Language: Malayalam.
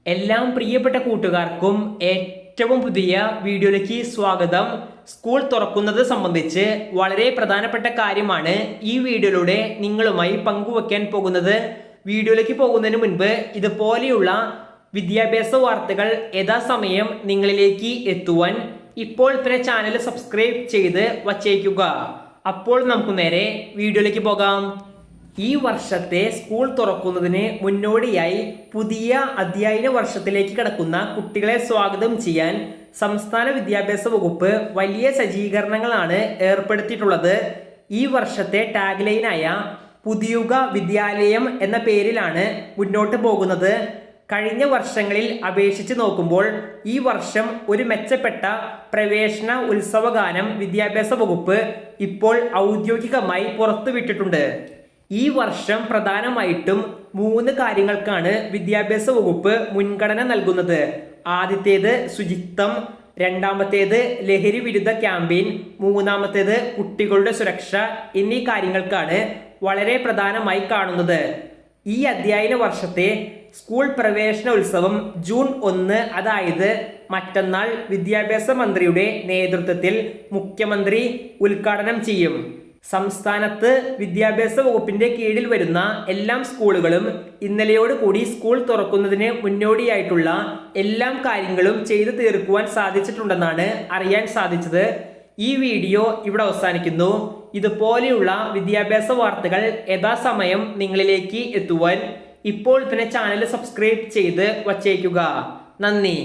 എല്ലാം പ്രിയപ്പെട്ട കൂട്ടുകാർക്കും ഏറ്റവും പുതിയ വീഡിയോയിലേക്ക് സ്വാഗതം. സ്കൂൾ തുറക്കുന്നത് സംബന്ധിച്ച് വളരെ പ്രധാനപ്പെട്ട കാര്യമാണ് ഈ വീഡിയോയിലൂടെ നിങ്ങളുമായി പങ്കുവെക്കാൻ പോകുന്നത്. വീഡിയോയിലേക്ക് പോകുന്നതിന് മുൻപ് ഇതുപോലെയുള്ള വിദ്യാഭ്യാസ വാർത്തകൾ യഥാസമയം നിങ്ങളിലേക്ക് എത്തുവാൻ ഇപ്പോൾ തന്നെ ചാനൽ സബ്സ്ക്രൈബ് ചെയ്ത് വച്ചേക്കുക. അപ്പോൾ നമുക്ക് നേരെ വീഡിയോയിലേക്ക് പോകാം. ഈ വർഷത്തെ സ്കൂൾ തുറക്കുന്നതിന് മുന്നോടിയായി പുതിയ അധ്യയന വർഷത്തിലേക്ക് കടക്കുന്ന കുട്ടികളെ സ്വാഗതം ചെയ്യാൻ സംസ്ഥാന വിദ്യാഭ്യാസ വകുപ്പ് വലിയ സജ്ജീകരണങ്ങളാണ് ഏർപ്പെടുത്തിയിട്ടുള്ളത്. ഈ വർഷത്തെ ടാഗ് ലൈനായ പുതിയുഗ വിദ്യാലയം എന്ന പേരിലാണ് മുന്നോട്ട് പോകുന്നത്. കഴിഞ്ഞ വർഷങ്ങളിൽ അപേക്ഷിച്ച് നോക്കുമ്പോൾ ഈ വർഷം ഒരു മെച്ചപ്പെട്ട പ്രവേശന ഉത്സവഗാനം വിദ്യാഭ്യാസ വകുപ്പ് ഇപ്പോൾ ഔദ്യോഗികമായി പുറത്തുവിട്ടിട്ടുണ്ട്. ഈ വർഷം പ്രധാനമായിട്ടും 3 കാര്യങ്ങൾക്കാണ് വിദ്യാഭ്യാസ വകുപ്പ് മുൻഗണന നൽകുന്നത്. ആദ്യത്തേത് ശുചിത്വം, രണ്ടാമത്തേത് ലഹരി വിരുദ്ധ ക്യാമ്പയിൻ, മൂന്നാമത്തേത് കുട്ടികളുടെ സുരക്ഷ എന്നീ കാര്യങ്ങൾക്കാണ് വളരെ പ്രധാനമായി കാണുന്നത്. ഈ അധ്യയന വർഷത്തെ സ്കൂൾ പ്രവേശന ഉത്സവം ജൂൺ 1, അതായത് മറ്റന്നാൾ വിദ്യാഭ്യാസ മന്ത്രിയുടെ നേതൃത്വത്തിൽ മുഖ്യമന്ത്രി ഉദ്ഘാടനം ചെയ്യും. സംസ്ഥാനത്ത് വിദ്യാഭ്യാസ വകുപ്പിന്റെ കീഴിൽ വരുന്ന എല്ലാ സ്കൂളുകളും ഇന്നലെയോടുകൂടി സ്കൂൾ തുറക്കുന്നതിന് മുന്നോടിയായിട്ടുള്ള എല്ലാ കാര്യങ്ങളും ചെയ്തു തീർക്കുവാൻ സാധിച്ചിട്ടുണ്ടെന്നാണ് അറിയാൻ സാധിച്ചത്. ഈ വീഡിയോ ഇവിടെ അവസാനിക്കുന്നു. ഇതുപോലെയുള്ള വിദ്യാഭ്യാസ വാർത്തകൾ യഥാസമയം നിങ്ങളിലേക്ക് എത്തുവാൻ ഇപ്പോൾ തന്നെ ചാനൽ സബ്സ്ക്രൈബ് ചെയ്ത് വച്ചേക്കുക. നന്ദി.